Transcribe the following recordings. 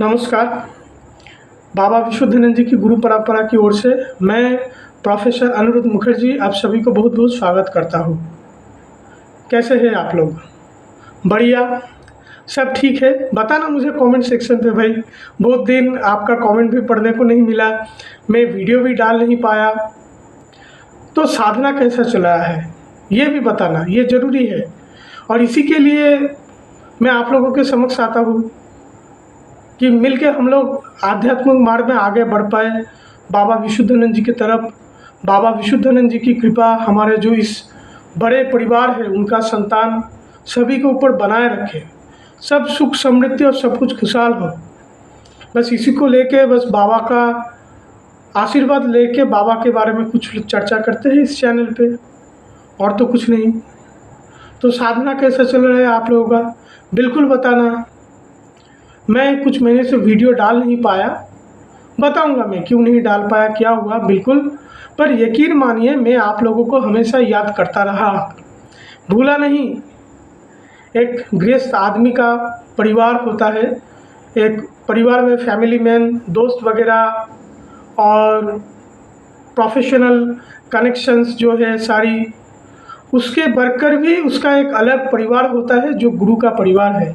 नमस्कार। बाबा विश्वधनंद जी की गुरु परंपरा की ओर से मैं प्रोफेसर अनिरुद्ध मुखर्जी आप सभी को बहुत बहुत स्वागत करता हूँ। कैसे हैं आप लोग? बढ़िया, सब ठीक है? बताना मुझे कमेंट सेक्शन पे भाई। बहुत दिन आपका कमेंट भी पढ़ने को नहीं मिला, मैं वीडियो भी डाल नहीं पाया। तो साधना कैसा चल रहा है ये भी बताना, ये ज़रूरी है। और इसी के लिए मैं आप लोगों के समक्ष आता हूँ कि मिलके हम लोग आध्यात्मिक मार्ग में आगे बढ़ पाए, बाबा विशुद्धानंद जी की तरफ। बाबा विशुद्धानंद जी की कृपा हमारे जो इस बड़े परिवार है उनका संतान सभी के ऊपर बनाए रखे, सब सुख समृद्धि और सब कुछ खुशहाल हो। बस इसी को लेके बस बाबा का आशीर्वाद लेके बाबा के बारे में कुछ चर्चा करते हैं इस चैनल पे, और तो कुछ नहीं। तो साधना कैसा चल रहा है आप लोगों का बिल्कुल बताना। मैं कुछ महीने से वीडियो डाल नहीं पाया, बताऊंगा मैं क्यों नहीं डाल पाया, क्या हुआ बिल्कुल। पर यकीन मानिए मैं आप लोगों को हमेशा याद करता रहा, भूला नहीं। एक गृहस्थ आदमी का परिवार होता है, एक परिवार में फैमिली मैन, दोस्त वगैरह और प्रोफेशनल कनेक्शंस जो है सारी, उसके बढ़कर भी उसका एक अलग परिवार होता है जो गुरु का परिवार है।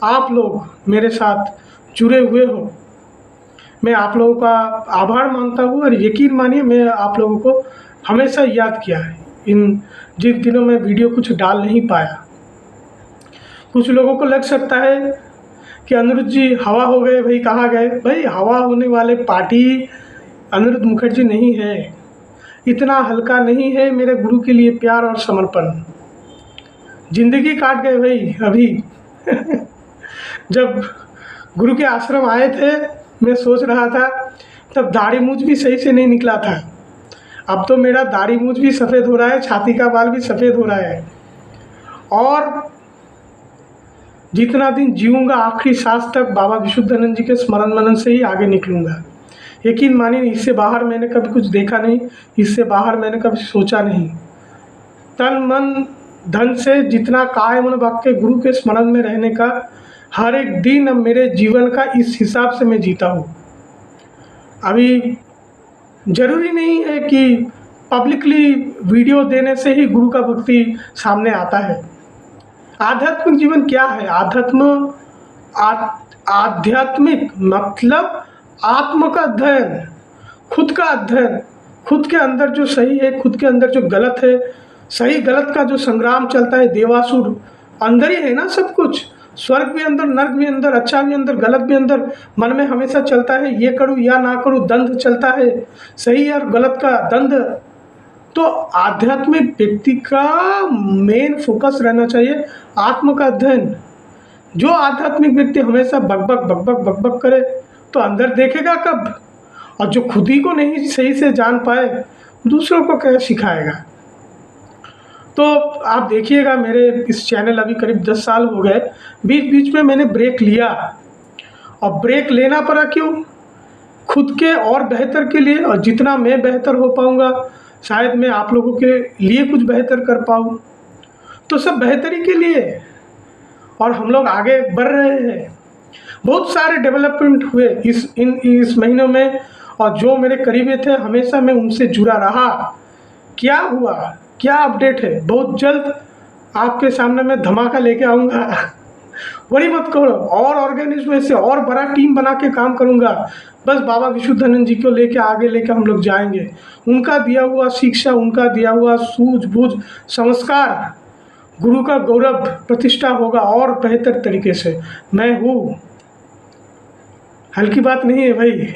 आप लोग मेरे साथ जुड़े हुए हो, मैं आप लोगों का आभार मानता हूँ। और यकीन मानिए मैं आप लोगों को हमेशा याद किया है इन जिन दिनों में वीडियो कुछ डाल नहीं पाया। कुछ लोगों को लग सकता है कि अनिरुद्ध जी हवा हो गए, भाई कहाँ गए? भाई हवा होने वाले पार्टी अनिरुद्ध मुखर्जी नहीं है, इतना हल्का नहीं है। मेरे गुरु के लिए प्यार और समर्पण जिंदगी काट गए भाई अभी। जब गुरु के आश्रम आए थे मैं सोच रहा था तब दाढ़ी मूंछ भी सही से नहीं निकला था। अब तो मेरा दाढ़ी मूंछ भी सफ़ेद हो रहा है, छाती का बाल भी सफ़ेद हो रहा है। और जितना दिन जीऊँगा आखिरी सांस तक बाबा विशुद्धानंद जी के स्मरण मनन से ही आगे निकलूँगा। यकीन मानिए इससे बाहर मैंने कभी कुछ देखा नहीं, इससे बाहर मैंने कभी सोचा नहीं। तन मन धन से जितना काय मन भक्त के गुरु के स्मरण में रहने का हर एक दिन अब मेरे जीवन का इस हिसाब से मैं जीता हूँ। अभी ज़रूरी नहीं है कि पब्लिकली वीडियो देने से ही गुरु का भक्ति सामने आता है। आध्यात्मिक जीवन क्या है? आध्यात्मिक मतलब आत्म का अध्ययन, खुद का अध्ययन, खुद के अंदर जो सही है, खुद के अंदर जो गलत है, सही गलत का जो संग्राम चलता है। देवासुर अंदर ही है ना सब कुछ, स्वर्ग भी अंदर, नर्क भी अंदर, अच्छा भी अंदर, गलत भी अंदर। मन में हमेशा चलता है ये करूँ या ना करूँ, द्वंद्व चलता है, सही और गलत का द्वंद्व। तो आध्यात्मिक व्यक्ति का मेन फोकस रहना चाहिए आत्म का अध्ययन। जो आध्यात्मिक व्यक्ति हमेशा बकबक बकबक बकबक करे तो अंदर देखेगा कब? और जो खुद ही को नहीं सही से जान पाए दूसरों को क्या सिखाएगा? तो आप देखिएगा मेरे इस चैनल अभी करीब 10 साल हो गए, बीच बीच में मैंने ब्रेक लिया। और ब्रेक लेना पड़ा क्यों? खुद के और बेहतर के लिए, और जितना मैं बेहतर हो पाऊँगा शायद मैं आप लोगों के लिए कुछ बेहतर कर पाऊँ, तो सब बेहतरी के लिए। और हम लोग आगे बढ़ रहे हैं। बहुत सारे डेवलपमेंट हुए इस महीनों में, और जो मेरे करीबी थे हमेशा मैं उनसे जुड़ा रहा। क्या हुआ, क्या अपडेट है, बहुत जल्द आपके सामने मैं धमाका लेके आऊँगा। वही मत करो, और ऑर्गेनाइज में से और बड़ा टीम बना के काम करूँगा। बस बाबा विशुद्धानंद जी को लेके आगे लेके हम लोग जाएंगे। उनका दिया हुआ शिक्षा, उनका दिया हुआ सूझबूझ संस्कार, गुरु का गौरव प्रतिष्ठा होगा और बेहतर तरीके से। मैं हूँ, हल्की बात नहीं है भाई।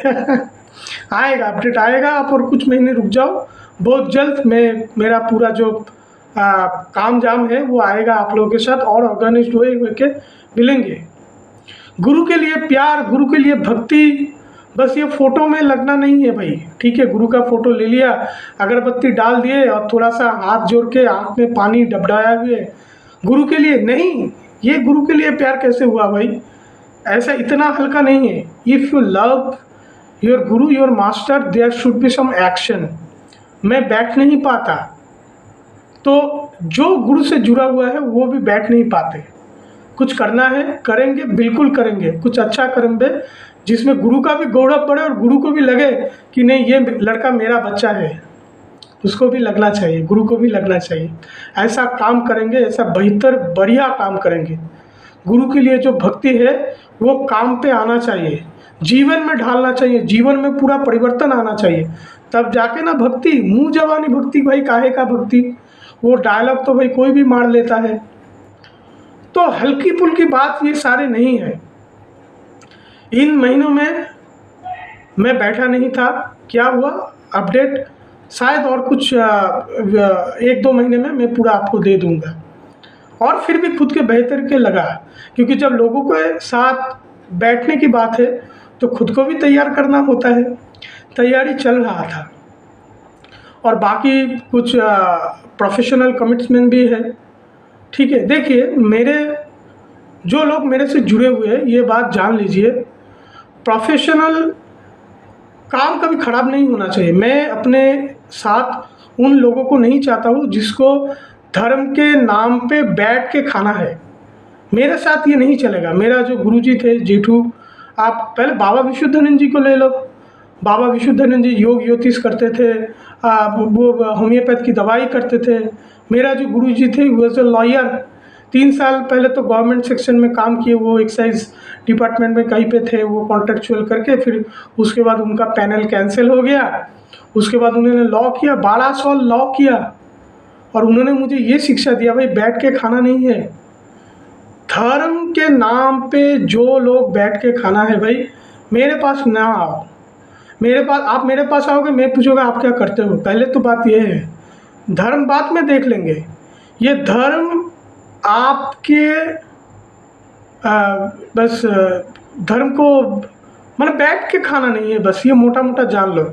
आएगा अपडेट आएगा, आप और कुछ महीने रुक जाओ, बहुत जल्द मेरा पूरा जो काम जाम है वो आएगा आप लोगों के साथ, और ऑर्गेनाइज्ड हुए के मिलेंगे। गुरु के लिए प्यार, गुरु के लिए भक्ति, बस ये फ़ोटो में लगना नहीं है भाई। ठीक है, गुरु का फ़ोटो ले लिया, अगरबत्ती डाल दिए और थोड़ा सा हाथ जोड़ के आँख में पानी डबडाया हुए, गुरु के लिए नहीं। ये गुरु के लिए प्यार कैसे हुआ भाई? ऐसा इतना हल्का नहीं है। If you love your guru, your master, there should be some action. मैं बैठ नहीं पाता, तो जो गुरु से जुड़ा हुआ है वो भी बैठ नहीं पाते। कुछ करना है करेंगे, बिल्कुल करेंगे, कुछ अच्छा करेंगे जिसमें गुरु का भी गौरव बढ़े और गुरु को भी लगे कि नहीं ये लड़का मेरा बच्चा है, उसको भी लगना चाहिए, गुरु को भी लगना चाहिए। ऐसा काम करेंगे, ऐसा बेहतर बढ़िया काम करेंगे। गुरु के लिए जो भक्ति है वो काम पे आना चाहिए, जीवन में ढालना चाहिए, जीवन में पूरा परिवर्तन आना चाहिए, तब जाके ना भक्ति। मुँह जबानी भक्ति भाई काहे का भक्ति, वो डायलॉग तो भाई कोई भी मार लेता है। तो हल्की फुल्की बात ये सारे नहीं है। इन महीनों में मैं बैठा नहीं था, क्या हुआ अपडेट शायद और कुछ 1-2 महीने में मैं पूरा आपको दे दूंगा। और फिर भी खुद के बेहतर के लगा, क्योंकि जब लोगों के साथ बैठने की बात है तो खुद को भी तैयार करना होता है। तैयारी चल रहा था और बाकी कुछ प्रोफेशनल कमिटमेंट भी है। ठीक है, देखिए मेरे जो लोग मेरे से जुड़े हुए हैं ये बात जान लीजिए, प्रोफेशनल काम कभी ख़राब नहीं होना चाहिए। मैं अपने साथ उन लोगों को नहीं चाहता हूँ जिसको धर्म के नाम पे बैठ के खाना है, मेरे साथ ये नहीं चलेगा। मेरा जो गुरुजी थे जेठू, आप पहले बाबा विशुद्धानंद जी को ले लो। बाबा विशुद्धानंद जी योग ज्योतिष करते थे, वो होम्योपैथ की दवाई करते थे। मेरा जो गुरुजी थे वो एज ए लॉयर, 3 साल पहले तो गवर्नमेंट सेक्शन में काम किए, वो एक्साइज डिपार्टमेंट में कहीं पे थे, वो कॉन्ट्रेक्चुअल करके फिर उसके बाद उनका पैनल कैंसिल हो गया। उसके बाद उन्होंने लॉ किया, 12 साल लॉ किया और उन्होंने मुझे ये शिक्षा दिया भाई बैठ के खाना नहीं है। धर्म के नाम पे जो लोग बैठ के खाना है भाई मेरे पास ना आओ। आप मेरे पास आओगे, मैं पूछूंगा आप क्या करते हो। पहले तो बात ये है, धर्म बात में देख लेंगे। ये धर्म आपके बस धर्म को मतलब बैठ के खाना नहीं है, बस ये मोटा मोटा जान लो।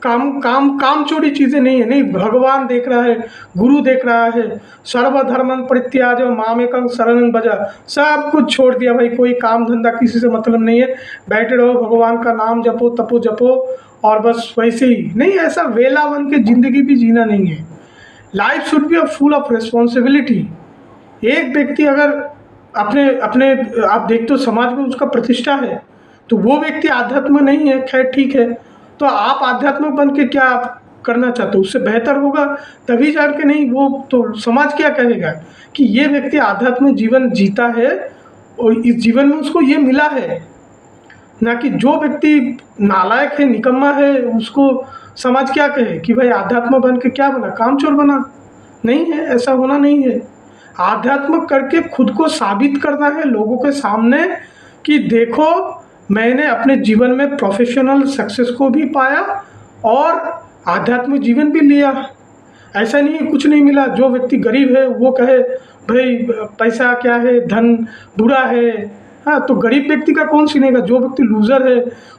काम चोरी चीज़ें नहीं है। नहीं, भगवान देख रहा है, गुरु देख रहा है। सर्वधर्मं परित्याज्य मामेकं शरणं भज, सब कुछ छोड़ दिया भाई, कोई काम धंधा किसी से मतलब नहीं है। बैठे रहो, भगवान का नाम जपो, तपो जपो और बस वैसे ही नहीं। ऐसा वेला बन के ज़िंदगी भी जीना नहीं है। Life should be full of responsibility. एक व्यक्ति अगर अपने अपने आप देखते हो समाज में उसका प्रतिष्ठा है तो वो व्यक्ति आध्यात्म नहीं है, खैर ठीक है। तो आप आध्यात्मिक बन के क्या आप करना चाहते हो, उससे बेहतर होगा तभी जान के। नहीं, वो तो समाज क्या कहेगा कि ये व्यक्ति आध्यात्मिक जीवन जीता है और इस जीवन में उसको ये मिला है, ना कि जो व्यक्ति नालायक है, निकम्मा है, उसको समाज क्या कहे कि भाई आध्यात्म बन के क्या बना, कामचोर बना। नहीं है, ऐसा होना नहीं है। आध्यात्म करके खुद को साबित करना है लोगों के सामने कि देखो मैंने अपने जीवन में प्रोफेशनल सक्सेस को भी पाया और आध्यात्मिक जीवन भी लिया। ऐसा नहीं है कुछ नहीं मिला। जो व्यक्ति गरीब है वो कहे भाई पैसा क्या है, धन बुरा है। हाँ, तो गरीब व्यक्ति का कौन सुनेगा। जो व्यक्ति लूज़र है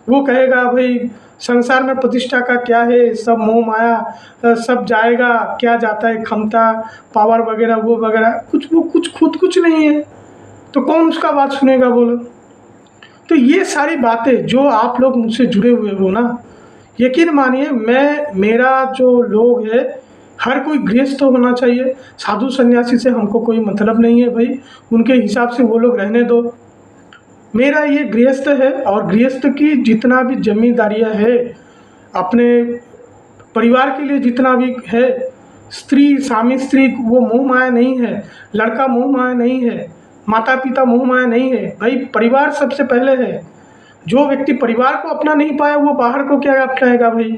वो कहेगा भाई संसार में प्रतिष्ठा का क्या है, सब मोह माया, सब जाएगा, क्या जाता है, क्षमता पावर वगैरह वो वगैरह, कुछ नहीं है। तो कौन उसका बात सुनेगा बोलो। तो ये सारी बातें जो आप लोग मुझसे जुड़े हुए हो ना, यकीन मानिए मेरा जो लोग है हर कोई गृहस्थ होना चाहिए। साधु सन्यासी से हमको कोई मतलब नहीं है भाई, उनके हिसाब से वो लोग रहने दो। मेरा ये गृहस्थ है और गृहस्थ की जितना भी जिम्मेदारियां है अपने परिवार के लिए जितना भी है, स्त्री स्वामी स्त्री वो मोह माया नहीं है, लड़का मोह माया नहीं है, माता पिता मोह माया नहीं है भाई। परिवार सबसे पहले है। जो व्यक्ति परिवार को अपना नहीं पाया वो बाहर को क्या अपनाएगा भाई।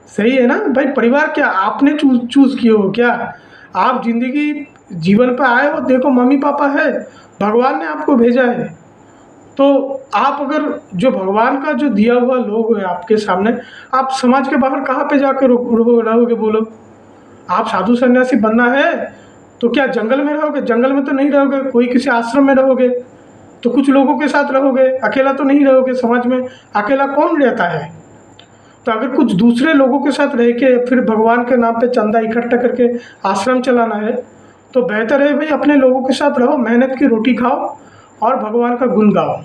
सही है ना भाई। परिवार क्या आपने चूज किए हो क्या? आप जिंदगी जीवन पर आए हो, देखो मम्मी पापा है, भगवान ने आपको भेजा है। तो आप अगर जो भगवान का जो दिया हुआ लोग है आपके सामने, आप समाज के बाहर कहाँ पे जाकर रहोगे बोलो। आप साधु सन्यासी बनना है तो क्या जंगल में रहोगे? जंगल में तो नहीं रहोगे, कोई किसी आश्रम में रहोगे, तो कुछ लोगों के साथ रहोगे, अकेला तो नहीं रहोगे। समाज में अकेला कौन रहता है? तो अगर कुछ दूसरे लोगों के साथ रह के फिर भगवान के नाम पे चंदा इकट्ठा करके आश्रम चलाना है तो बेहतर है भाई अपने लोगों के साथ रहो, मेहनत की रोटी खाओ और भगवान का गुण गाओ।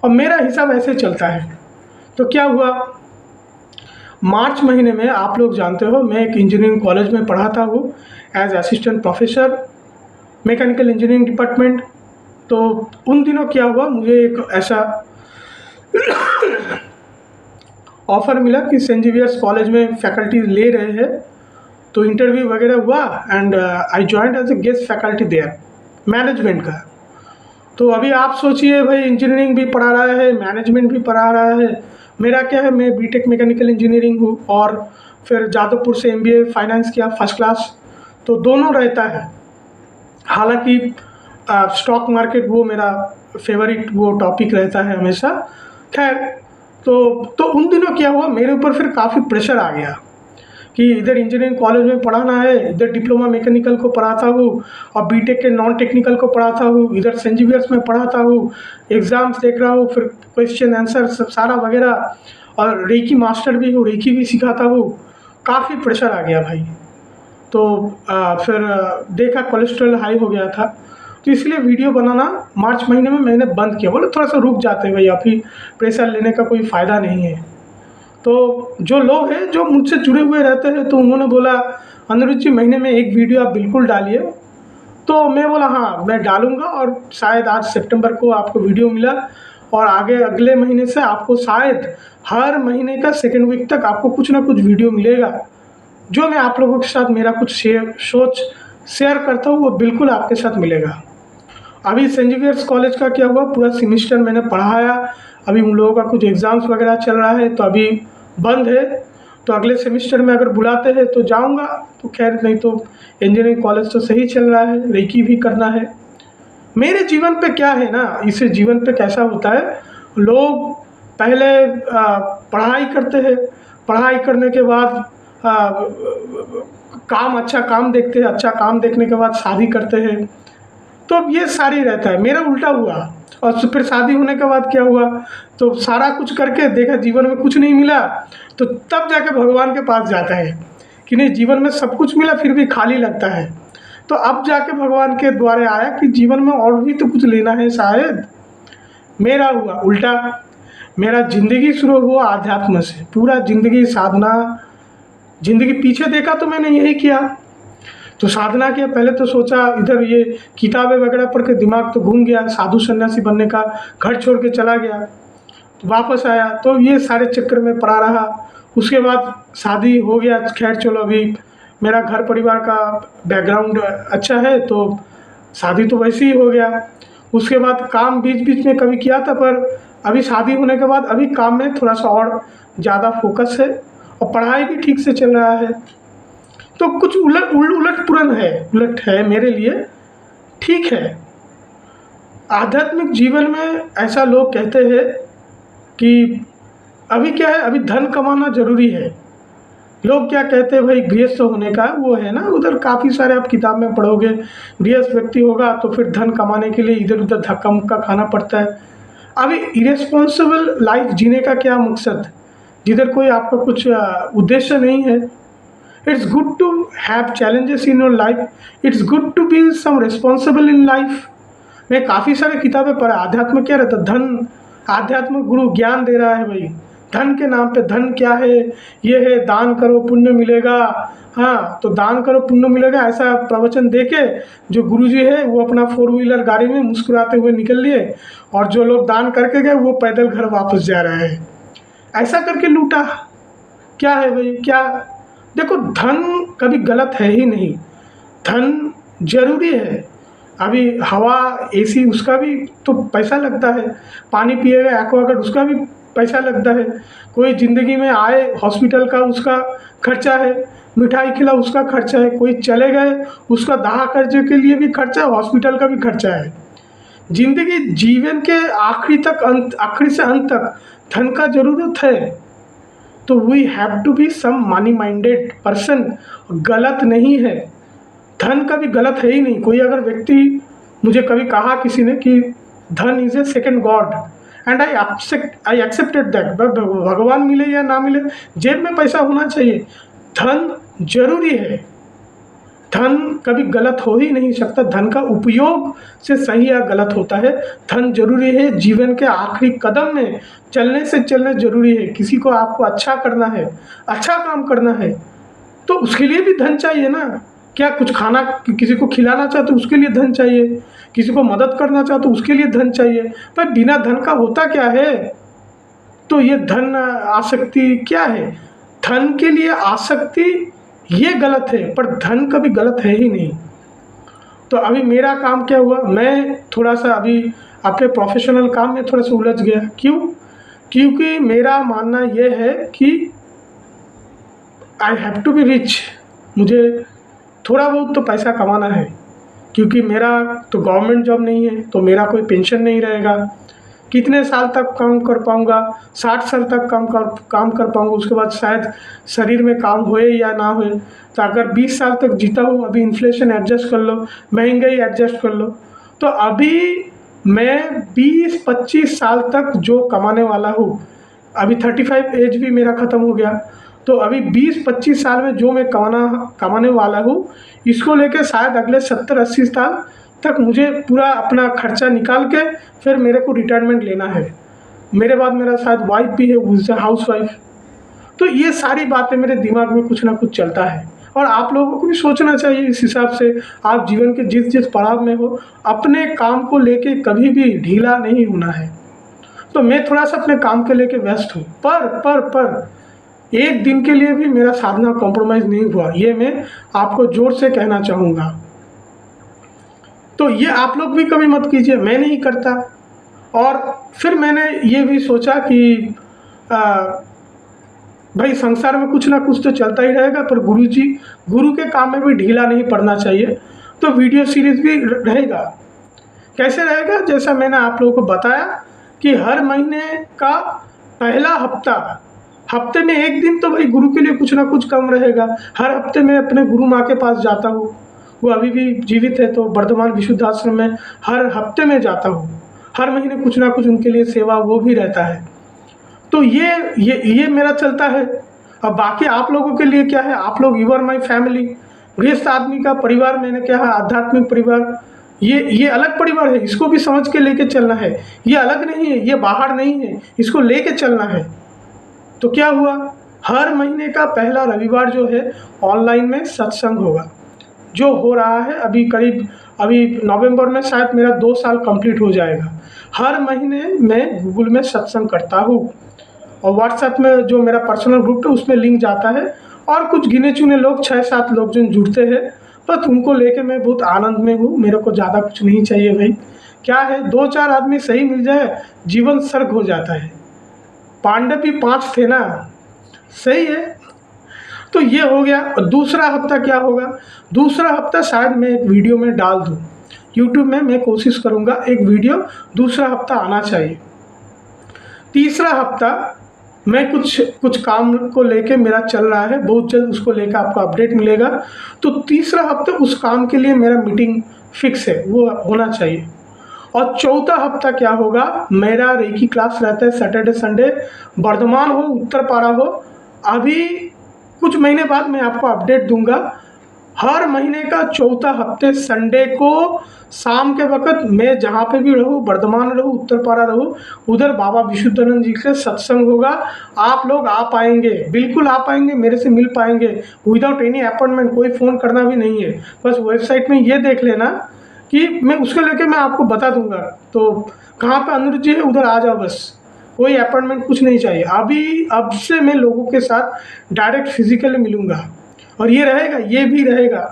और मेरा हिसाब ऐसे चलता है। तो क्या हुआ, मार्च महीने में आप लोग जानते हो मैं एक इंजीनियरिंग कॉलेज में पढ़ाता हूँ as assistant professor. Mechanical engineering department. तो उन दिनों क्या हुआ, मुझे एक ऐसा ऑफ़र मिला कि सेंट जेवियर्स कॉलेज में फैकल्टी ले रहे हैं। तो इंटरव्यू वगैरह हुआ and I joined as a guest faculty there, management का। तो अभी आप सोचिए भाई, इंजीनियरिंग भी पढ़ा रहा है, मैनेजमेंट भी पढ़ा रहा है। मेरा क्या है, मैं बीटेक मैकेनिकल इंजीनियरिंग हूँ और फिर जादवपुर से एमबीए फाइनेंस किया फर्स्ट क्लास। तो दोनों रहता है। हालांकि स्टॉक मार्केट वो मेरा फेवरेट वो टॉपिक रहता है हमेशा। खैर, तो उन दिनों क्या हुआ, मेरे ऊपर फिर काफ़ी प्रेशर आ गया कि इधर इंजीनियरिंग कॉलेज में पढ़ाना है, इधर डिप्लोमा मैकेनिकल को पढ़ाता हूँ और बीटेक के नॉन टेक्निकल को पढ़ाता हूँ, इधर सेंट जेवियर्स में पढ़ाता हूँ, एग्ज़ाम्स देख रहा हूँ, फिर क्वेश्चन आंसर सब सारा वगैरह, और रेकी मास्टर भी हूँ, रेकी भी सिखाता हूँ। काफ़ी प्रेशर आ गया भाई। तो फिर देखा कोलेस्ट्रॉल हाई हो गया था, तो इसलिए वीडियो बनाना मार्च महीने में मैंने बंद किया। बोले थोड़ा सा रुक जाते हैं भाई, अभी प्रेशर लेने का कोई फ़ायदा नहीं है। तो जो लोग हैं जो मुझसे जुड़े हुए रहते हैं, तो उन्होंने बोला अनिरुद्ध जी महीने में एक वीडियो आप बिल्कुल डालिए। तो मैं बोला हाँ मैं डालूँगा, और शायद आज सितंबर को आपको वीडियो मिला, और आगे अगले महीने से आपको शायद हर महीने का सेकेंड वीक तक आपको कुछ ना कुछ वीडियो मिलेगा। जो मैं आप लोगों के साथ मेरा कुछ शेयर करता हूँ वो बिल्कुल आपके साथ मिलेगा। अभी सेंट जेवियर्स कॉलेज का क्या हुआ, पूरा सेमेस्टर मैंने पढ़ाया। अभी उन लोगों का कुछ एग्ज़ाम्स वगैरह चल रहा है, तो अभी बंद है। तो अगले सेमेस्टर में अगर बुलाते हैं तो जाऊंगा, तो खैर नहीं तो इंजीनियरिंग कॉलेज तो सही चल रहा है, रेकी भी करना है। मेरे जीवन पे क्या है ना, इस जीवन पे कैसा होता है, लोग पहले पढ़ाई करते हैं, पढ़ाई करने के बाद काम अच्छा काम देखते हैं, अच्छा काम देखने के बाद शादी करते हैं। तो अब ये सारी रहता है, मेरा उल्टा हुआ। और फिर शादी होने के बाद क्या हुआ, तो सारा कुछ करके देखा जीवन में कुछ नहीं मिला, तो तब जाके भगवान के पास जाता है कि नहीं जीवन में सब कुछ मिला फिर भी खाली लगता है। तो अब जाके भगवान के द्वारे आया कि जीवन में और भी तो कुछ लेना है शायद। मेरा हुआ उल्टा, मेरा ज़िंदगी शुरू हुआ आध्यात्म से, पूरा ज़िंदगी साधना, ज़िंदगी पीछे देखा तो मैंने यही किया। तो साधना किया, पहले तो सोचा इधर ये किताबें वगैरह पढ़ के दिमाग तो घूम गया, साधु सन्यासी बनने का, घर छोड़ के चला गया। तो वापस आया तो ये सारे चक्कर में पड़ा रहा। उसके बाद शादी हो गया, खैर चलो अभी मेरा घर परिवार का बैकग्राउंड अच्छा है, तो शादी तो वैसे ही हो गया। उसके बाद काम बीच बीच में कभी किया था, पर अभी शादी होने के बाद अभी काम में थोड़ा सा और ज़्यादा फोकस है, और पढ़ाई भी ठीक से चल रहा है। तो कुछ उलट है मेरे लिए, ठीक है। आध्यात्मिक जीवन में ऐसा लोग कहते हैं कि अभी क्या है, अभी धन कमाना जरूरी है। लोग क्या कहते हैं भाई, गृहस्थ होने का वो है ना, उधर काफ़ी सारे आप किताब में पढ़ोगे, गृहस्थ व्यक्ति होगा तो फिर धन कमाने के लिए इधर उधर धक्का मुक्का खाना पड़ता है। अभी इरेस्पॉन्सिबल लाइफ जीने का क्या मकसद, जिधर कोई आपका कुछ उद्देश्य नहीं है। It's good to have challenges in your life. It's good to be some responsible in life. मैं काफ़ी सारे किताबें पढ़ा, अध्यात्म क्या रहता, धन, आध्यात्मिक गुरु ज्ञान दे रहा है भाई, धन के नाम पे। धन क्या है, ये है दान करो पुण्य मिलेगा। हाँ, तो दान करो पुण्य मिलेगा ऐसा प्रवचन दे के जो गुरुजी है वो अपना 4 व्हीलर गाड़ी में मुस्कुराते हुए निकल लिए, और जो लोग दान करके गए वो पैदल घर वापस जा रहे हैं। ऐसा करके लूटा। क्या है भाई, क्या देखो, धन कभी गलत है ही नहीं, धन जरूरी है। अभी हवा एसी उसका भी तो पैसा लगता है, पानी पिएगा एक्वागार्ड उसका भी पैसा लगता है, कोई ज़िंदगी में आए हॉस्पिटल का उसका खर्चा है, मिठाई खिला उसका खर्चा है, कोई चले गए उसका दाह कर्जे के लिए भी खर्चा है, हॉस्पिटल का भी खर्चा है। जिंदगी जीवन के आखिरी से अंत तक धन का ज़रूरत है। तो we have to be some money minded person. गलत नहीं है, धन कभी गलत है ही नहीं। कोई अगर व्यक्ति, मुझे कभी कहा किसी ने कि धन is a second God, and I accepted that. भगवान मिले या ना मिले, जेब में पैसा होना चाहिए, धन जरूरी है। धन कभी गलत हो ही नहीं सकता, धन का उपयोग से सही या गलत होता है। धन जरूरी है, जीवन के आखिरी कदम में चलने से चलना जरूरी है। किसी को आपको अच्छा करना है, अच्छा काम करना है, तो उसके लिए भी धन चाहिए ना। क्या कुछ खाना किसी को खिलाना चाहो तो उसके लिए धन चाहिए, किसी को मदद करना चाहो तो उसके लिए धन चाहिए, पर बिना धन का होता क्या है? तो ये धन आसक्ति क्या है? धन के लिए आसक्ति ये गलत है, पर धन कभी गलत है ही नहीं। तो अभी मेरा काम क्या हुआ, मैं थोड़ा सा अभी अपने प्रोफेशनल काम में थोड़ा सा उलझ गया। क्यों? क्योंकि मेरा मानना यह है कि I have to be rich, मुझे थोड़ा बहुत तो पैसा कमाना है, क्योंकि मेरा तो गवर्नमेंट जॉब नहीं है, तो मेरा कोई पेंशन नहीं रहेगा। कितने साल तक काम कर पाऊँगा? 60 साल तक काम कर पाऊँगा, उसके बाद शायद शरीर में काम होए या ना होए। तो अगर 20 साल तक जीता हूँ, अभी इन्फ्लेशन एडजस्ट कर लो, महंगाई एडजस्ट कर लो, तो अभी मैं 20-25 साल तक जो कमाने वाला हूँ, अभी 35 एज भी मेरा ख़त्म हो गया, तो अभी 20-25 साल में जो मैं कमाने वाला हूँ, इसको लेके शायद अगले 70-80 साल तक मुझे पूरा अपना खर्चा निकाल के फिर मेरे को रिटायरमेंट लेना है। मेरे बाद मेरा शायद वाइफ भी है, वो इज़ अ हाउस वाइफ। तो ये सारी बातें मेरे दिमाग में कुछ ना कुछ चलता है, और आप लोगों को भी सोचना चाहिए इस हिसाब से। आप जीवन के जिस जिस पड़ाव में हो, अपने काम को लेके कभी भी ढीला नहीं होना है। तो मैं थोड़ा सा अपने काम के लेके व्यस्त हूँ, पर एक दिन के लिए भी मेरा साधना कॉम्प्रोमाइज़ नहीं हुआ, ये मैं आपको ज़ोर से कहना चाहूँगा। तो ये आप लोग भी कभी मत कीजिए, मैं नहीं करता। और फिर मैंने ये भी सोचा कि भाई संसार में कुछ ना कुछ तो चलता ही रहेगा, पर गुरु के काम में भी ढीला नहीं पड़ना चाहिए। तो वीडियो सीरीज़ भी रहेगा। कैसे रहेगा? जैसा मैंने आप लोगों को बताया कि हर महीने का पहला हफ्ते में एक दिन तो भाई गुरु के लिए कुछ ना कुछ कम रहेगा। हर हफ्ते मैं अपने गुरु माँ के पास जाता हूँ, वो अभी भी जीवित है, तो वर्धमान विशुद्धाश्रम में हर हफ्ते में जाता हूँ। हर महीने कुछ ना कुछ उनके लिए सेवा वो भी रहता है। तो ये मेरा चलता है। अब बाकी आप लोगों के लिए क्या है? आप लोग यू आर माई फैमिली। गृहस्थ आदमी का परिवार मैंने क्या है, आध्यात्मिक परिवार, ये अलग परिवार है, इसको भी समझ के लेके चलना है। ये अलग नहीं है, ये बाहर नहीं है, इसको लेके चलना है। तो क्या हुआ, हर महीने का पहला रविवार जो है ऑनलाइन में सत्संग होगा, जो हो रहा है अभी नवंबर में शायद मेरा 2 साल कंप्लीट हो जाएगा। हर महीने मैं गूगल में सत्संग करता हूँ, और व्हाट्सएप में जो मेरा पर्सनल ग्रुप है उसमें लिंक जाता है, और कुछ गिने चुने लोग 6-7 लोग जो जुड़ते हैं, बस उनको लेके मैं बहुत आनंद में हूँ। मेरे को ज़्यादा कुछ नहीं चाहिए भाई। क्या है, 2-4 आदमी सही मिल जाए, जीवन स्वर्ग हो जाता है। पांडव भी 5 थे ना, सही है। तो ये हो गया। और दूसरा हफ्ता क्या होगा? दूसरा हफ्ता शायद मैं एक वीडियो में डाल दूँ यूट्यूब में, मैं कोशिश करूँगा एक वीडियो दूसरा हफ्ता आना चाहिए। तीसरा हफ्ता मैं कुछ काम को लेके मेरा चल रहा है, बहुत जल्द उसको लेकर आपको अपडेट मिलेगा। तो तीसरा हफ्ता उस काम के लिए मेरा मीटिंग फिक्स है, वो होना चाहिए। और चौथा हफ्ता क्या होगा, मेरा रेकी क्लास रहता है सैटरडे संडे, वर्धमान हो उत्तरपाड़ा हो। अभी कुछ महीने बाद मैं आपको अपडेट दूंगा। हर महीने का चौथा हफ्ते संडे को शाम के वक्त मैं जहाँ पे भी रहूँ, वर्धमान रहूँ, उत्तरपाड़ा रहूँ, उधर बाबा विशुद्धानंद जी के सत्संग होगा। आप लोग आ पाएंगे, बिल्कुल आ पाएंगे, मेरे से मिल पाएंगे विदाउट एनी अपॉइंटमेंट। कोई फ़ोन करना भी नहीं है, बस वेबसाइट में ये देख लेना कि मैं उसको लेके मैं आपको बता दूंगा। तो कहाँ पे अनुरुद्ध जी है, उधर आ जाओ, बस कोई अपॉइंटमेंट कुछ नहीं चाहिए। अब से मैं लोगों के साथ डायरेक्ट फिजिकली मिलूँगा, और ये रहेगा, ये भी रहेगा,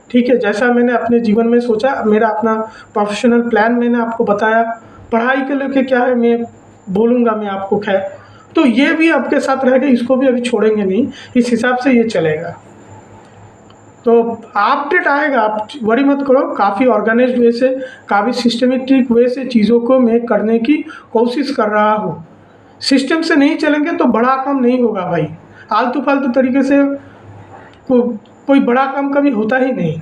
ठीक है। जैसा मैंने अपने जीवन में सोचा, मेरा अपना प्रोफेशनल प्लान मैंने आपको बताया, पढ़ाई के लेके क्या है मैं बोलूँगा मैं आपको, खैर। तो ये भी आपके साथ रहेगा, इसको भी अभी छोड़ेंगे नहीं, इस हिसाब से ये चलेगा। तो अपडेट आएगा, आप वरी मत करो। काफ़ी ऑर्गेनाइज्ड वे से, काफ़ी सिस्टमेटिक वे से चीज़ों को मैं करने की कोशिश कर रहा हूँ। सिस्टम से नहीं चलेंगे तो बड़ा काम नहीं होगा भाई। आलतू फालतू तरीके से कोई बड़ा काम कभी होता ही नहीं।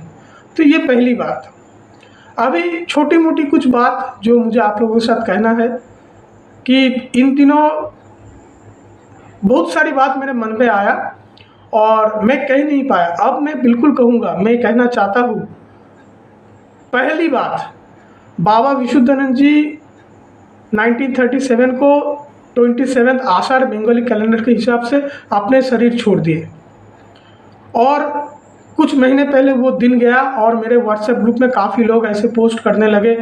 तो ये पहली बात। अभी छोटी मोटी कुछ बात जो मुझे आप लोगों के साथ कहना है कि इन दिनों बहुत सारी बात मेरे मन में आया और मैं कह नहीं पाया, अब मैं बिल्कुल कहूँगा, मैं कहना चाहता हूँ। पहली बात, बाबा विशुद्धानंद जी 1937 को 27 आषाढ़ बंगाली कैलेंडर के हिसाब से अपने शरीर छोड़ दिए, और कुछ महीने पहले वो दिन गया और मेरे व्हाट्सएप ग्रुप में काफ़ी लोग ऐसे पोस्ट करने लगे,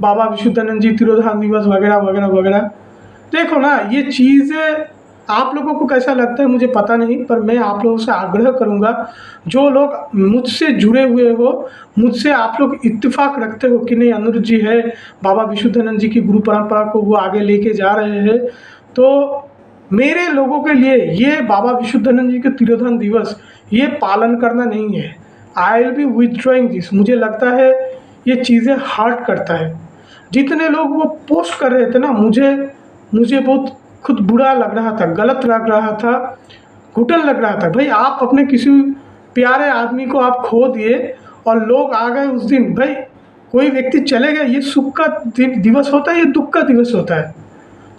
बाबा विशुद्धानंद जी तिरोधान दिवस वगैरह वगैरह वगैरह। देखो ना, ये चीज़ें आप लोगों को कैसा लगता है मुझे पता नहीं, पर मैं आप लोगों से आग्रह करूंगा, जो लोग मुझसे जुड़े हुए हो, मुझसे आप लोग इत्तेफाक रखते हो कि नहीं अनिरुद्ध जी है, बाबा विशुद्धानंद जी की गुरु परंपरा को वो आगे लेके जा रहे हैं, तो मेरे लोगों के लिए ये बाबा विशुद्धानंद जी के तिरोधान दिवस ये पालन करना नहीं है। I will be withdrawing this. मुझे लगता है ये चीज़ें हर्ट करता है। जितने लोग वो पोस्ट कर रहे थे ना, मुझे बहुत खुद बुरा लग रहा था, गलत लग रहा था, घुटन लग रहा था। भाई आप अपने किसी प्यारे आदमी को आप खो दिए और लोग आ गए उस दिन। भाई कोई व्यक्ति चले गए, ये सुख का दिवस होता है, ये दुख का दिवस होता है।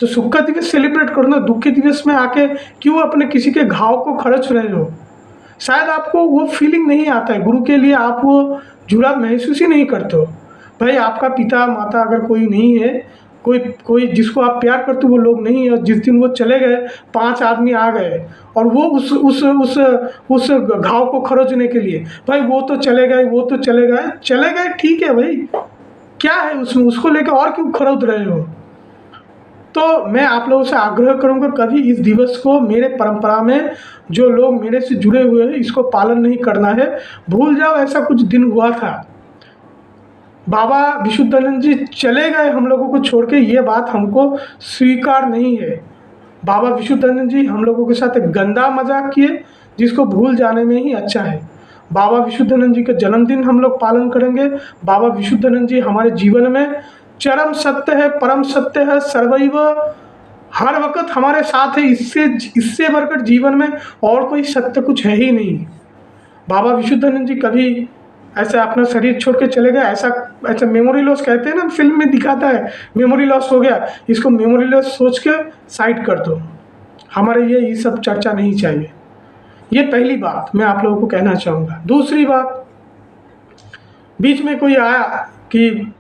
तो सुख का दिवस सेलिब्रेट करो ना, दुख के दिवस में आके क्यों अपने किसी के घाव को खर्च रहे हो? शायद आपको वो फीलिंग नहीं आता है, गुरु के लिए आप वो जुड़ाव महसूस ही नहीं करते हो। भाई आपका पिता माता अगर कोई नहीं है, कोई जिसको आप प्यार करते हो वो लोग नहीं है, और जिस दिन वो चले गए 5 आदमी आ गए और वो उस घाव को खरोचने के लिए, भाई वो तो चले गए, ठीक है भाई, क्या है उसमें, उसको लेकर और क्यों खरोच रहे हो? तो मैं आप लोगों से आग्रह करूंगा, कभी इस दिवस को मेरे परंपरा में जो लोग मेरे से जुड़े हुए हैं इसको पालन नहीं करना है। भूल जाओ ऐसा कुछ दिन हुआ था, बाबा विशुद्धानंद जी चले गए हम लोगों को छोड़ के, ये बात हमको स्वीकार नहीं है। बाबा विशुद्धानंद जी हम लोगों के साथ एक गंदा मजाक किए जिसको भूल जाने में ही अच्छा है। बाबा विशुद्धानंद जी का जन्मदिन हम लोग पालन करेंगे। बाबा विशुद्धानंद जी हमारे जीवन में चरम सत्य है, परम सत्य है, सर्वैव हर वक्त हमारे साथ है। इससे बढ़कर जीवन में और कोई सत्य कुछ है ही नहीं। बाबा विशुद्धानंद जी कभी ऐसा अपना शरीर छोड़ के चले गए, ऐसा मेमोरी लॉस कहते हैं ना, फिल्म में दिखाता है मेमोरी लॉस हो गया, इसको मेमोरी लॉस सोच के साइड कर दो। हमारे ये सब चर्चा नहीं चाहिए। ये पहली बात मैं आप लोगों को कहना चाहूँगा। दूसरी बात, बीच में कोई आया कि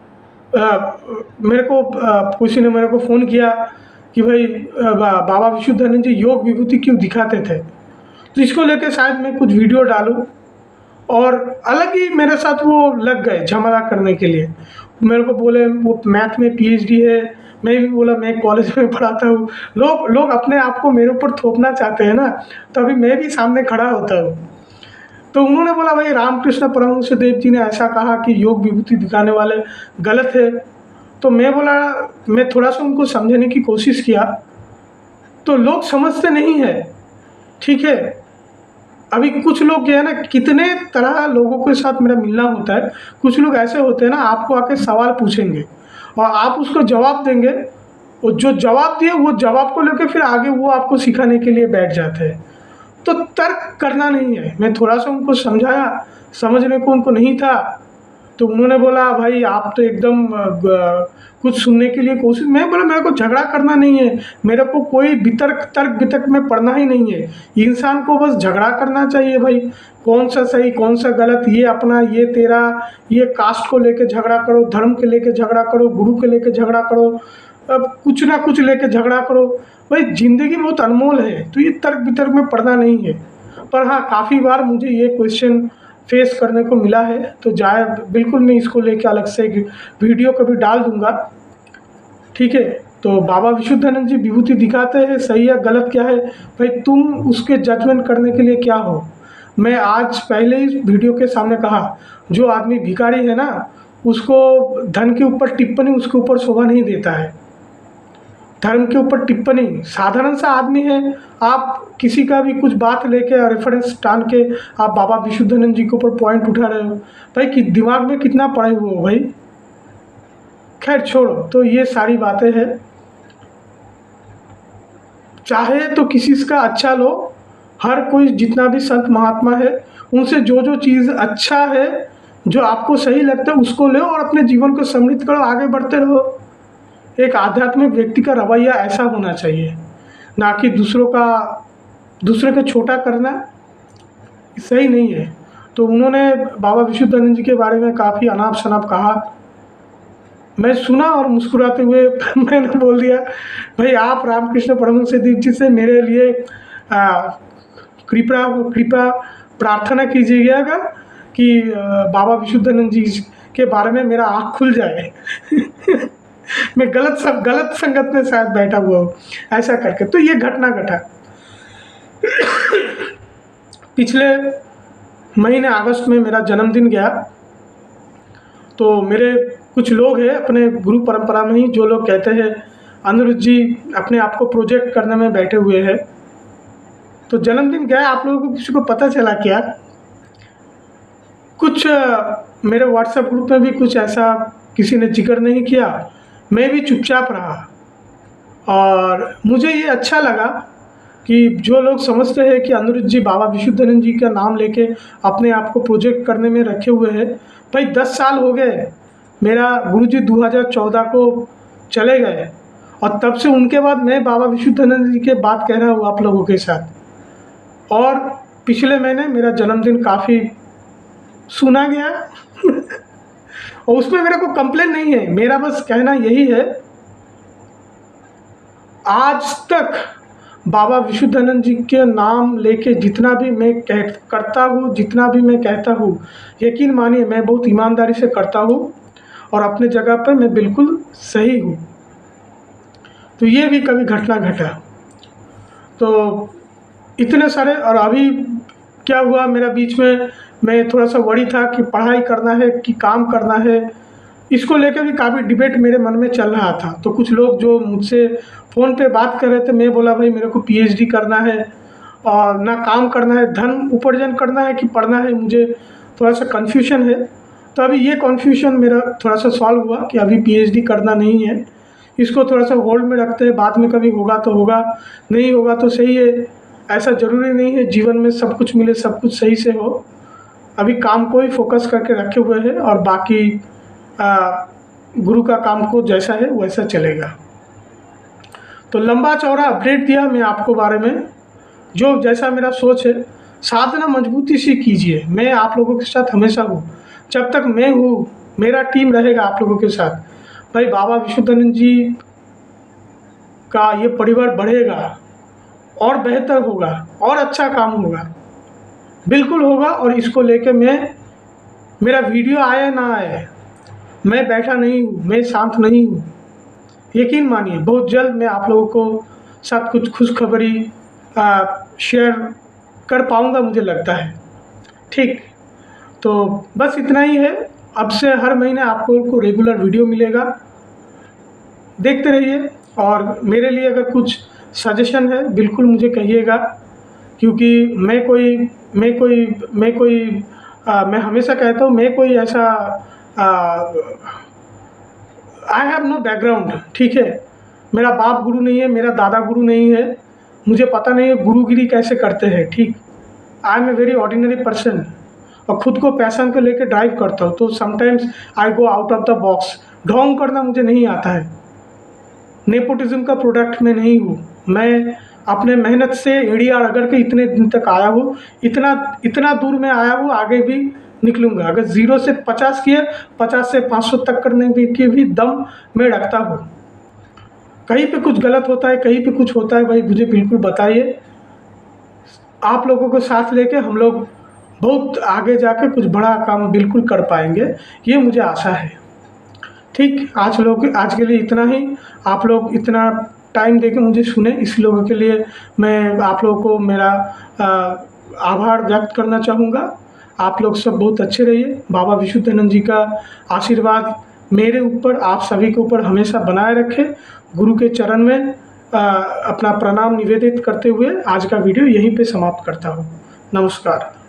किसी ने मेरे को फ़ोन किया कि भाई बाबा विशुद्धानंद जी योग विभूति क्यों दिखाते थे, तो इसको लेके शायद मैं कुछ वीडियो डालूं, और अलग ही मेरे साथ वो लग गए झमेला करने के लिए। मेरे को बोले वो मैथ में पीएचडी है, मैं भी बोला मैं कॉलेज में पढ़ाता हूँ। लोग अपने आप को मेरे ऊपर थोपना चाहते हैं ना, तो अभी मैं भी सामने खड़ा होता हूँ। तो उन्होंने बोला भाई रामकृष्ण परमहंस देव जी ने ऐसा कहा कि योग विभूति दिखाने वाले गलत है। तो मैं बोला, मैं थोड़ा सा उनको समझाने की कोशिश किया, तो लोग समझते नहीं है। ठीक है, अभी कुछ लोग क्या है ना, कितने तरह लोगों के साथ मेरा मिलना होता है। कुछ लोग ऐसे होते हैं ना, आपको आके सवाल पूछेंगे और आप उसको जवाब देंगे, और जो जवाब दिए वो जवाब को लेकर फिर आगे वो आपको सिखाने के लिए बैठ जाते हैं। तो तर्क करना नहीं है। मैं थोड़ा सा उनको समझाया, समझने को उनको नहीं था, तो उन्होंने बोला भाई आप तो एकदम कुछ सुनने के लिए कोशिश। मैं बोला मेरे को झगड़ा करना नहीं है, मेरे को कोई तर्क वितर्क में पढ़ना ही नहीं है। इंसान को बस झगड़ा करना चाहिए भाई, कौन सा सही कौन सा गलत, ये अपना ये तेरा, ये कास्ट को लेके झगड़ा करो, धर्म के लेके झगड़ा करो, गुरु के लेके झगड़ा करो, अब कुछ ना कुछ लेके झगड़ा करो। भाई ज़िंदगी बहुत अनमोल है, तो ये तर्क वितर्क में पढ़ना नहीं है। पर हाँ, काफ़ी बार मुझे ये क्वेश्चन फेस करने को मिला है, तो बिल्कुल मैं इसको लेके अलग से एक वीडियो कभी डाल दूंगा। ठीक है, तो बाबा विशुद्धानंद जी विभूति दिखाते हैं, सही है गलत क्या है, भाई तुम उसके जजमेंट करने के लिए क्या हो। मैं आज पहले ही वीडियो के सामने कहा, जो आदमी भिखारी है ना, उसको धन के ऊपर टिप्पणी उसके ऊपर शोभा नहीं देता है। धर्म के ऊपर टिप्पणी, साधारण सा आदमी है, आप किसी का भी कुछ बात लेके रेफरेंस टान के आप बाबा विशुद्धानंद जी के ऊपर पॉइंट उठा रहे हो। भाई कि दिमाग में कितना पड़े हुए हो भाई। खैर छोड़ो, तो ये सारी बातें हैं। चाहे तो किसी का अच्छा लो, हर कोई जितना भी संत महात्मा है उनसे जो जो चीज़ अच्छा है, जो आपको सही लगता है उसको लो और अपने जीवन को समृद्ध करो, आगे बढ़ते रहो। एक आध्यात्मिक व्यक्ति का रवैया ऐसा होना चाहिए, ना कि दूसरे को छोटा करना सही नहीं है। तो उन्होंने बाबा विशुद्धानंद जी के बारे में काफ़ी अनाप शनाप कहा, मैं सुना और मुस्कुराते हुए मैंने बोल दिया भाई आप रामकृष्ण परमहंस देव जी से मेरे लिए कृपा प्रार्थना कीजिएगा कि बाबा विशुद्धानंद जी के बारे में मेरा आँख खुल जाए। मैं गलत संगत में शायद बैठा हुआ हूँ ऐसा करके। तो ये घटना घटा पिछले महीने अगस्त में मेरा जन्मदिन गया। तो मेरे कुछ लोग हैं अपने गुरु परंपरा में ही, जो लोग कहते हैं अनिरुद्ध जी अपने आप को प्रोजेक्ट करने में बैठे हुए हैं। तो जन्मदिन गया, आप लोगों को किसी को पता चला क्या? कुछ मेरे व्हाट्सएप ग्रुप में भी कुछ ऐसा किसी ने जिक्र नहीं किया, मैं भी चुपचाप रहा। और मुझे ये अच्छा लगा कि जो लोग समझते हैं कि अनिरुद्ध जी बाबा विशुद्धानंद जी का नाम लेके अपने आप को प्रोजेक्ट करने में रखे हुए हैं। भाई 10 साल हो गए, मेरा गुरुजी 2014 को चले गए और तब से उनके बाद मैं बाबा विशुद्धानंद जी के बात कह रहा हूँ आप लोगों के साथ। और पिछले महीने मेरा जन्मदिन काफ़ी सुना गया और उसमें मेरे को कंप्लेन नहीं है, मेरा बस कहना यही है, आज तक बाबा विशुद्धानंद जी के नाम लेके जितना भी मैं करता हूँ, जितना भी मैं कहता हूँ, यकीन मानिए मैं बहुत ईमानदारी से करता हूँ और अपने जगह पर मैं बिल्कुल सही हूँ। तो ये भी कभी घटना घटा। तो इतने सारे, और अभी क्या हुआ मेरा बीच में, मैं थोड़ा सा वरी था कि पढ़ाई करना है कि काम करना है, इसको लेकर भी काफ़ी डिबेट मेरे मन में चल रहा था। तो कुछ लोग जो मुझसे फ़ोन पे बात कर रहे थे, मैं बोला भाई मेरे को पीएचडी करना है और ना काम करना है, धन उपार्जन करना है कि पढ़ना है, मुझे थोड़ा सा कन्फ्यूजन है। तो अभी ये कन्फ्यूजन मेरा थोड़ा सा सॉल्व हुआ कि अभी पीएचडी करना नहीं है, इसको थोड़ा सा होल्ड में रखते हैं, बाद में कभी होगा तो होगा, नहीं होगा तो सही है। ऐसा ज़रूरी नहीं है जीवन में सब कुछ मिले, सब कुछ सही से हो। अभी काम को ही फोकस करके रखे हुए हैं और बाकी गुरु का काम को जैसा है वैसा चलेगा। तो लंबा चौड़ा अपडेट दिया मैं आपको बारे में, जो जैसा मेरा सोच है। साधना मजबूती से कीजिए, मैं आप लोगों के साथ हमेशा हूँ, जब तक मैं हूँ मेरा टीम रहेगा आप लोगों के साथ। भाई बाबा विशुद्धानंद जी का ये परिवार बढ़ेगा और बेहतर होगा और अच्छा काम होगा, बिल्कुल होगा। और इसको लेके मेरा वीडियो आए ना आए, मैं बैठा नहीं हूँ, मैं शांत नहीं हूँ। यकीन मानिए बहुत जल्द मैं आप लोगों को साथ कुछ खुशखबरी शेयर कर पाऊँगा, मुझे लगता है। ठीक, तो बस इतना ही है। अब से हर महीने आप लोगों को रेगुलर वीडियो मिलेगा, देखते रहिए। और मेरे लिए अगर कुछ सजेशन है बिल्कुल मुझे कहिएगा, क्योंकि मैं हमेशा कहता हूँ मैं कोई ऐसा आई हैव नो बैकग्राउंड, ठीक है। मेरा बाप गुरु नहीं है, मेरा दादा गुरु नहीं है, मुझे पता नहीं है गुरुगिरी कैसे करते हैं, ठीक। I am a very ordinary person और ख़ुद को पैशन को लेकर ड्राइव करता हूँ। तो sometimes I go out of the box. ढोंग करना मुझे नहीं आता है, नेपोटिज्म का प्रोडक्ट मैं नहीं हूँ। मैं अपने मेहनत से एड़िया रगड़ के इतने दिन तक आया हूँ, इतना दूर मैं आया हूँ, आगे भी निकलूँगा। अगर 0 से 50 किए, 50 से 500 तक करने की भी दम मैं रखता हूँ। कहीं पे कुछ गलत होता है, कहीं पे कुछ होता है, भाई मुझे बिल्कुल बताइए। आप लोगों को साथ लेके हम लोग बहुत आगे जाके कुछ बड़ा काम बिल्कुल कर पाएंगे, ये मुझे आशा है। ठीक, आज के लिए इतना ही। आप लोग इतना टाइम देके मुझे सुने, इस लोगों के लिए मैं आप लोगों को मेरा आभार व्यक्त करना चाहूँगा। आप लोग सब बहुत अच्छे रहिए। बाबा विशुद्धानंद जी का आशीर्वाद मेरे ऊपर, आप सभी के ऊपर हमेशा बनाए रखे। गुरु के चरण में अपना प्रणाम निवेदित करते हुए आज का वीडियो यहीं पे समाप्त करता हूँ। नमस्कार।